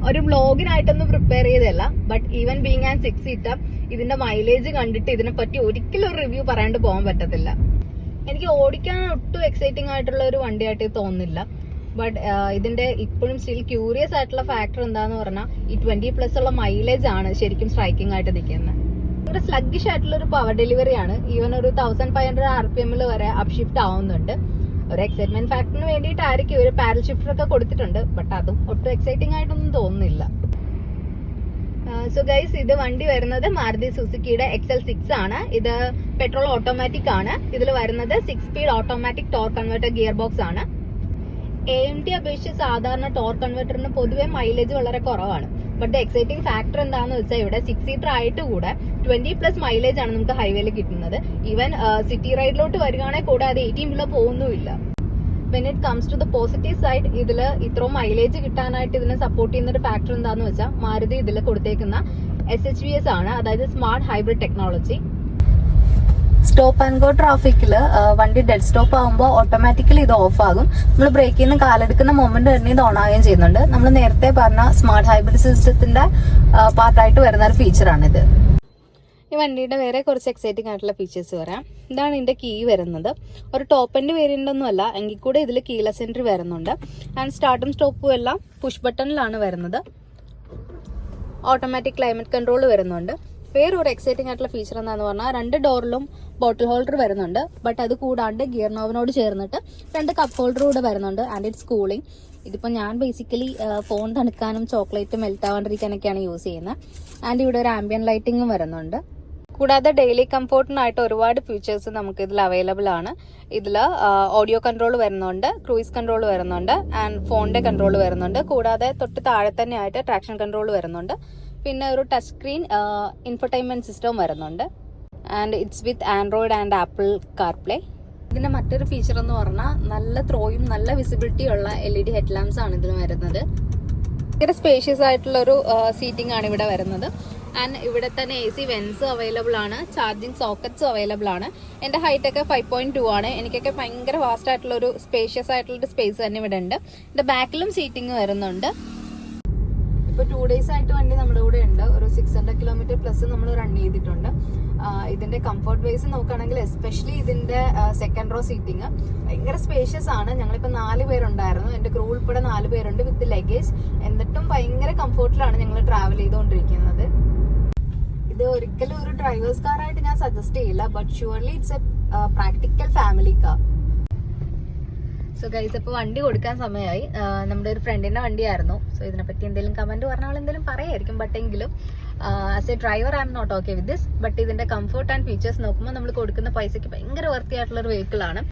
ഒരു വ്ളോഗിനായിട്ടൊന്നും പ്രിപ്പയർ ചെയ്തല്ല. But even being and 6 seater ഇതിന്റെ മൈലേജ് കണ്ടിട്ട് ഇതിനെ പറ്റി ഒരിക്കലും ഒരു റിവ്യൂ പറയാണ്ട് പോകാൻ പറ്റത്തില്ല. എനിക്ക് ഓടിക്കാൻ ഒട്ടും എക്സൈറ്റിംഗ് ആയിട്ടുള്ള ഒരു വണ്ടിയായിട്ട് തോന്നുന്നില്ല. ബട്ട് ഇതിന്റെ ഇപ്പോഴും സ്റ്റിൽ ക്യൂരിയസ് ആയിട്ടുള്ള ഫാക്ടർ എന്താന്ന് പറഞ്ഞാൽ ഈ 20+ ഉള്ള മൈലേജ് ആണ് ശരിക്കും സ്ട്രൈക്കിംഗ് ആയിട്ട് നിൽക്കുന്നത്. ഭയങ്കര സ്ലഗ്ഗിഷ് ആയിട്ടുള്ള ഒരു പവർ ഡെലിവറി ആണ്. ഈവൻ ഒരു 1500 RPM വരെ അപ്ഷിഫ്റ്റ് ആവുന്നുണ്ട്. ഒരു എക്സൈറ്റ്മെന്റ് ഫാക്ടറിന് വേണ്ടിയിട്ടായിരിക്കും ഒരു പാരൽ ഷിഫ്റ്റർ ഒക്കെ കൊടുത്തിട്ടുണ്ട്. ബട്ട് അതും ഒട്ടും എക്സൈറ്റിംഗ് ആയിട്ടൊന്നും തോന്നുന്നില്ല. സോ ഗൈസ്, ഇത് വണ്ടി വരുന്നത് മാരുതി സുസുക്കിയുടെ XL6 ആണ്. ഇത് പെട്രോൾ ഓട്ടോമാറ്റിക് ആണ്. ഇതിൽ വരുന്നത് 6 speed automatic torque converter gear box ആണ്. AMT അപേക്ഷിച്ച് സാധാരണ ടോർക്ക് കൺവെർട്ടറിന് പൊതുവെ മൈലേജ് വളരെ കുറവാണ്. ബട്ട് എക്സൈറ്റിംഗ് ഫാക്ടർ എന്താണെന്ന് വെച്ചാൽ ഇവിടെ 6 സീറ്റർ ആയിട്ട് കൂടെ 20+ മൈലേജ് ആണ് നമുക്ക് ഹൈവേയിൽ കിട്ടുന്നത്. ഈവൻ സിറ്റി റൈഡിലോട്ട് വരികയാണെങ്കിൽ കൂടെ അത് 18 ബിലോ പോകുന്നുമില്ല. When it comes to the positive side, ഇതിൽ ഇത്രയും മൈലേജ് കിട്ടാനായിട്ട് ഇതിനെ സപ്പോർട്ട് ചെയ്യുന്ന ഒരു ഫാക്ടർ എന്താണെന്ന് വെച്ചാൽ മാരുതി ഇതിൽ കൊടുത്തേക്കുന്ന SHVS ആണ്, അതായത് smart hybrid technology. Stop and go ട്രാഫിക്കിൽ വണ്ടി ഡെഡ് സ്റ്റോപ്പ് ആകുമ്പോൾ ഓട്ടോമാറ്റിക്കലി ഇത് ഓഫ് ആകും. നമ്മൾ ബ്രേക്കിൽ നിന്ന് കാലെടുക്കുന്ന മൊമെന്റ് തന്നെ ഇത് ഓൺ ആവുകയും ചെയ്യുന്നുണ്ട്. നമ്മൾ നേരത്തെ പറഞ്ഞ സ്മാർട്ട് ഹൈബ്രിഡ് സിസ്റ്റത്തിന്റെ പാർട്ടായിട്ട് വരുന്ന ഒരു ഫീച്ചറാണിത്. ഈ വണ്ടിയുടെ വേറെ കുറച്ച് എക്സൈറ്റിംഗ് ആയിട്ടുള്ള ഫീച്ചേഴ്സ് വരാം. ഇതാണ് ഇതിന്റെ കീ വരുന്നത്. ഒരു ടോപ്പ് എൻഡ് വേരിയന്റ് ഒന്നും അല്ല, എങ്കിൽ കൂടെ ഇതിൽ കീലെസ് എൻട്രി വരുന്നുണ്ട്. ആൻഡ് സ്റ്റാർട്ടും സ്റ്റോപ്പും എല്ലാം പുഷ് ബട്ടണിലാണ് വരുന്നത്. ഓട്ടോമാറ്റിക് ക്ലൈമറ്റ് കൺട്രോൾ വരുന്നുണ്ട്. വേറൊരു എക്സൈറ്റിംഗ് ആയിട്ടുള്ള ഫീച്ചർ എന്താണെന്ന് പറഞ്ഞാൽ 2 ഡോറിലും ബോട്ടിൽ ഹോൾഡർ വരുന്നുണ്ട്. ബട്ട് അത് കൂടാണ്ട് ഗിയർ നോബിനോട് ചേർന്നിട്ട് 2 കപ്പ് ഹോൾഡർ കൂടെ വരുന്നുണ്ട്. And it's cooling. ഇതിപ്പോൾ ഞാൻ ബേസിക്കലി ഫോൺ തണുക്കാനും ചോക്ലേറ്റ് മെൽറ്റ് ആവാണ്ടിരിക്കാനൊക്കെയാണ് യൂസ് ചെയ്യുന്നത്. ആൻഡ് ഇവിടെ ഒരു ആംബിയൻ ലൈറ്റിംഗും വരുന്നുണ്ട്. കൂടാതെ ഡെയിലി കംഫോർട്ടിനായിട്ട് ഒരുപാട് ഫീച്ചേഴ്സ് നമുക്ക് ഇതിൽ അവൈലബിൾ ആണ്. ഇതിൽ ഓഡിയോ കൺട്രോൾ വരുന്നുണ്ട്, ക്രൂയിസ് കൺട്രോൾ വരുന്നുണ്ട്, ആൻഡ് ഫോണിന്റെ കൺട്രോൾ വരുന്നുണ്ട്. കൂടാതെ തൊട്ട് താഴെ തന്നെ ആയിട്ട് ട്രാക്ഷൻ കൺട്രോൾ വരുന്നുണ്ട്. പിന്നെ ഒരു ടച്ച് സ്ക്രീൻ ഇൻഫർടൈൻമെന്റ് സിസ്റ്റവും വരുന്നുണ്ട്. And it's with Android and apple CarPlay. ഇതിന്റെ മറ്റൊരു ഫീച്ചർ എന്ന് പറഞ്ഞാൽ നല്ല ത്രോയും നല്ല വിസിബിലിറ്റി ഉള്ള LED ഹെഡ് ലാംപ്സ് ആണ് ഇതിൽ വരുന്നത്. ഭയങ്കര സ്പേഷ്യസ് ആയിട്ടുള്ള ഒരു സീറ്റിംഗ് ആണ് ഇവിടെ വരുന്നത്. ആൻഡ് ഇവിടെ തന്നെ AC വെൻസ് അവൈലബിൾ ആണ്, ചാർജിങ് സോക്കറ്റ്സും അവൈലബിൾ ആണ്. എൻ്റെ ഹൈറ്റ് ഒക്കെ 5.2 ആണ്. എനിക്കൊക്കെ ഭയങ്കര വാസ്റ്റ് ആയിട്ടുള്ള ഒരു സ്പേഷ്യസ് ആയിട്ടുള്ള സ്പേസ് തന്നെ ഇവിടെ ഉണ്ട്. ഇതിന്റെ ബാക്കിലും സീറ്റിംഗ് വരുന്നുണ്ട്. ഇപ്പൊ 2 ഡേയ്സ് ആയിട്ട് വണ്ടി നമ്മുടെ കൂടെ ഉണ്ട്. ഒരു 600 കിലോമീറ്റർ പ്ലസ് നമ്മൾ റൺ ചെയ്തിട്ടുണ്ട്. ഇതിന്റെ കംഫർട്ട് വൈസ് നോക്കുകയാണെങ്കിൽ എസ്പെഷ്യലി ഇതിന്റെ സെക്കൻഡ് റോ സീറ്റിംഗ് ഭയങ്കര സ്പേഷ്യസ് ആണ്. ഞങ്ങളിപ്പോ 4 പേരുണ്ടായിരുന്നു. എന്റെ ക്രൂ ഉൾപ്പെടെ 4 പേരുണ്ട് വിത്ത് ലഗേജ്. എന്നിട്ടും ഭയങ്കര കംഫർട്ടിലാണ് ഞങ്ങൾ ട്രാവൽ ചെയ്തുകൊണ്ടിരിക്കുന്നത്. ഇത് ഒരിക്കലും ഒരു ഡ്രൈവേഴ്സ് കാർ ആയിട്ട് ഞാൻ സജസ്റ്റ് ചെയ്യില്ല. But surely it's A practical family car. So guys, ഇപ്പോൾ വണ്ടി കൊടുക്കാൻ സമയമായി. നമ്മുടെ ഒരു ഫ്രണ്ടിന്റെ വണ്ടിയായിരുന്നു. സോ ഇതിനെപ്പറ്റി എന്തെങ്കിലും കമന്റ് പറഞ്ഞാൽ എന്തെങ്കിലും പറയായിരിക്കും. ബട്ട് എങ്കിലും as a driver I am not okay with this. But ഇതിന്റെ കംഫർട്ട് ആൻഡ് ഫീച്ചേഴ്സ് നോക്കുമ്പോൾ നമ്മൾ കൊടുക്കുന്ന പൈസയ്ക്ക് ഭയങ്കര വർത്തി ആയിട്ടുള്ള ഒരു വെഹിക്കിൾ ആണ്.